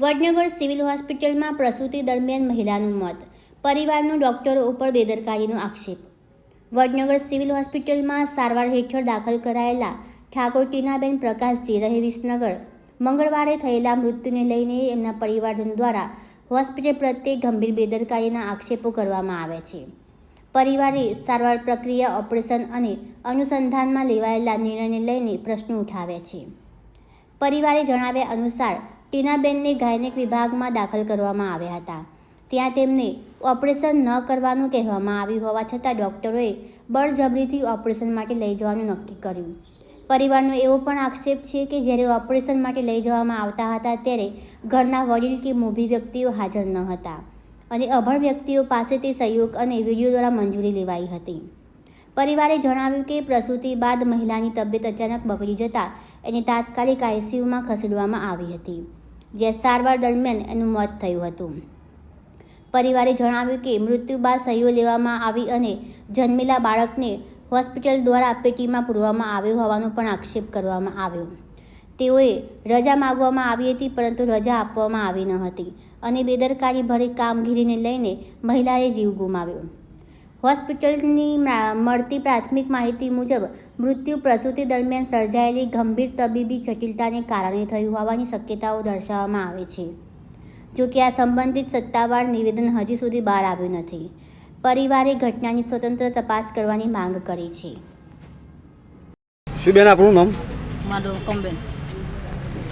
Vadnagar civil હોસ્પિટલમાં પ્રસૂતિ દરમિયાન મહિલાનું મોત, પરિવારનો ડોક્ટરો ઉપર બેદરકારીનો આક્ષેપ। વડનગર સિવિલ હોસ્પિટલમાં સારવાર હેઠળ દાખલ કરાયેલા ઠાકોર ટીનાબેન પ્રકાશજી રહે વિસનગર મંગળવારે થયેલા મૃત્યુને લઈને એમના પરિવારજનો દ્વારા હોસ્પિટલ પ્રત્યે ગંભીર બેદરકારીના આક્ષેપો કરવામાં આવે છે। પરિવારે સારવાર પ્રક્રિયા, ઓપરેશન અને અનુસંધાનમાં લેવાયેલા નિર્ણયને લઈને પ્રશ્નો ઉઠાવે છે। પરિવારે જણાવ્યા અનુસાર ટીનાબેનને ગાયનેક વિભાગમાં દાખલ કરવામાં આવ્યા હતા। ત્યાં તેમને ઓપરેશન ન કરવાનું કહેવામાં આવ્યું હોવા છતાં ડૉક્ટરોએ બળજબરીથી ઓપરેશન માટે લઈ જવાનું નક્કી કર્યું। પરિવારનો એવો પણ આક્ષેપ છે કે જ્યારે ઓપરેશન માટે લઈ જવામાં આવતા હતા ત્યારે ઘરના વડીલ કે મોભી વ્યક્તિઓ હાજર ન હતા અને અભણ વ્યક્તિઓ પાસેથી સહયોગ અને વિડીયો દ્વારા મંજૂરી લેવાઈ હતી। પરિવારે જણાવ્યું કે પ્રસૂતિ બાદ મહિલાની તબિયત અચાનક બગડી જતાં એને તાત્કાલિક આઈસીયુમાં ખસેડવામાં આવી હતી, જ્યાં સારવાર દરમિયાન એનું મોત થયું હતું। પરિવારે જણાવ્યું કે મૃત્યુ બાદ સહીઓ લેવામાં આવી અને જન્મેલા બાળકને હોસ્પિટલ દ્વારા પેટીમાં પૂરવામાં આવ્યો હોવાનો પણ આક્ષેપ કરવામાં આવ્યો। તેઓએ રજા માગવામાં આવી હતી પરંતુ રજા આપવામાં આવી ન હતી અને બેદરકારીભરી કામગીરીને લઈને મહિલાએ જીવ ગુમાવ્યો। હોસ્પિટલની મળતી પ્રાથમિક માહિતી મુજબ મૃત્યુ પ્રસૂતિ દરમિયાન સર્જાયેલી ગંભીર તબીબી જટિલતાને કારણે થયું હોવાની શક્યતાઓ દર્શાવવામાં આવે છે। જો કે આ સંબંધિત સત્તાવાર નિવેદન હજી સુધી બહાર આવ્યું નથી। પરિવારે ઘટનાની સ્વતંત્ર તપાસ કરવાની માંગ કરી છે। શું બેન આપણું નામ? મારું કમબેન।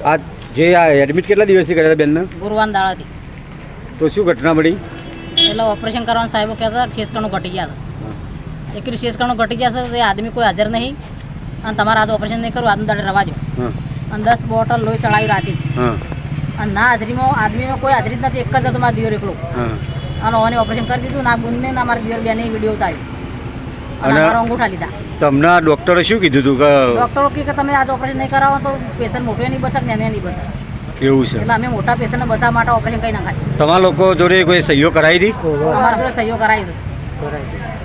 આ જે આ એડમિટ કેટલા દિવસથી કર્યા હતા બેનને? ગુરુવારના દાડાથી। તો શું ઘટના બની? એટલે ઓપરેશન કરવાનું સાહેબો કહેતા હતા શેષકણું ઘટી ગયા હતા। એકલી શેષકણું ઘટી ગયા છે તે આદમી કોઈ હાજર નહીં અને તમારે આજે ઓપરેશન નહીં કરવું, આજનું દાડે રવા દો અને 10 બોટલ લોહી ચડાવી રાતી અને ના હાજરીમાં આદમીનો કોઈ હાજરી જ નથી, એક જ હતો મારા દિયોર એકલો અને ઓને ઓપરેશન કરી દીધું। ના બુનને ના મારા દિયોર બેને વિડીયો ઉતાર્યો અને મારો અંગૂઠા લીધા। તમને ડૉક્ટરે શું કીધું હતું? ડૉક્ટરો કે તમે આજે ઓપરેશન નહીં કરાવો તો પેશન્ટ મોટો નહીં બચે ને નહીં બચે, એવું છે? એટલે અમે મોટા પેશન્ટને બચાવવા માટે ઓપરેશન કરી નાખાય। તમારા લોકો જોડે કોઈ સહીઓ કરાવી હતી? અમારા જોડે સહીઓ કરાવી છે।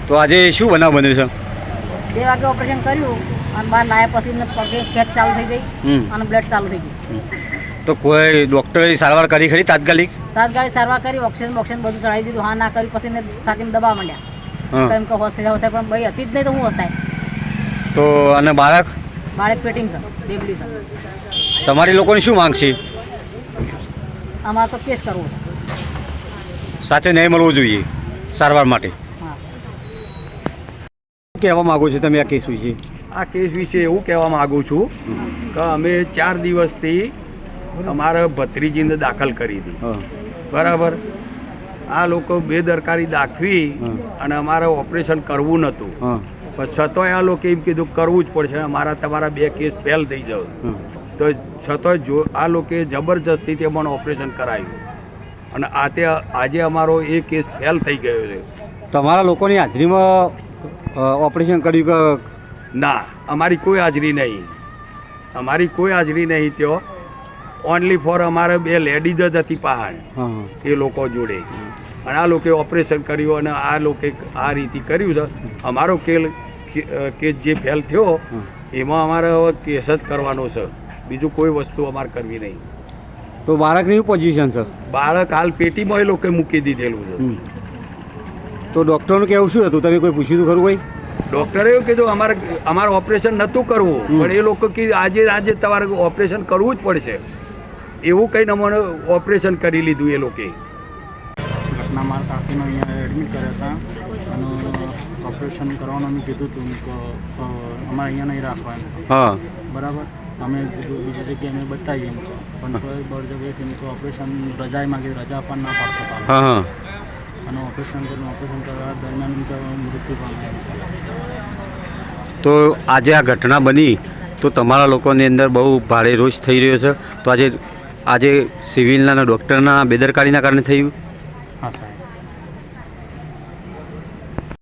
તો આજે શું બનાવ બન્યો છે? 2 વાગે ઓપરેશન કર્યું અને બહાર લાયા પછી એમને પગે ખેંચ ચાલુ થઈ ગઈ અને બ્લડ ચાલુ થઈ ગયું। તો કોઈ ડૉક્ટરે સારવાર કરી ખરી તાત્કાલિક? તાત્કાલિક સારવાર કરી, ઓક્સિજન બધું ચડાવી દીધું। હા ના કર્યું પછી છાતીમાં દબાવવા માંડ્યા કેમ કે હોશ થઈ જાય પણ ભાઈ હતી જ નહીં તો હું હોશ થાય। તો અને બાળક પેટીમાં છે, બેબલી છે। તમારી લોકોની શું માંગ છે? અમારે તો કેસ કરવો છે, સાથે ન્યાય મળવો જોઈએ સારવાર માટે। હા। શું કહેવા માગો છો તમે આ કેસ વિશે? આ કેસ વિશે એવું કહેવા માગું છું કે અમે 4 દિવસથી અમારા ભત્રીજીને દાખલ કરી હતી, બરાબર? આ લોકો બેદરકારી દાખવી અને અમારે ઓપરેશન કરવું નહોતું, પણ છતાંય આ લોકો એમ કીધું કરવું જ પડશે, તમારા 2 કેસ ફેલ થઈ જાવ તો છતાંય જો આ લોકોએ જબરજસ્તીથી અમને ઓપરેશન કરાવ્યું અને આજે અમારો એ કેસ ફેલ થઈ ગયો છે। તમારા લોકોની હાજરીમાં ઓપરેશન કર્યું કે ના? અમારી કોઈ હાજરી નહીં, અમારી કોઈ હાજરી નહીં। ત્યાં ઓનલી ફોર અમારે 2 લેડીઝ જ હતી પહાડ એ લોકો જોડે અને આ લોકોએ ઓપરેશન કર્યું અને આ લોકોએ આ રીતે કર્યું છે। અમારો કેસ જે ફેલ થયો એમાં અમારે હવે કેસ જ કરવાનો છે, બીજું કોઈ વસ્તુ અમારે કરવી નહીં। તો બાળકની પોઝિશન છે? બાળક હાલ પેટીમાં એ લોકોએ મૂકી દીધેલું છે। તો ડૉક્ટરનું કહેવું શું હતું? તમે કોઈ પૂછ્યું હતું ખરું? કોઈ ડૉક્ટરે એવું કીધું અમારે ઓપરેશન નહોતું કરવું પણ એ લોકો કે આજે તમારે ઓપરેશન કરવું જ પડશે એવું કહીને અમને ઓપરેશન કરી લીધું એ લોકોએ। ઘટના મારા કાકીને અહીંયા એડમિટ કર્યા હતા અને ઓપરેશન કરવાનું અમે કીધું હતું કે અમારે અહીંયા નહીં રાખવાનું, બરાબર? અમે કીધું બીજી જગ્યાએ અમે બતાવીએ એમ પણ કોઈ બળજબરીથી એમ તો ઓપરેશન રજાએ માગી, રજા પણ ના પાડતો અને ઓપરેશન કરવા દરમિયાન મૃત્યુ પામ્યા। તો આજે આ ઘટના બની તો તમારા લોકોની અંદર બહુ ભારે રોષ થઈ રહ્યો છે, તો આજે સિવિલના ડૉક્ટરના બેદરકારીના કારણે થયું? હા સાહેબ।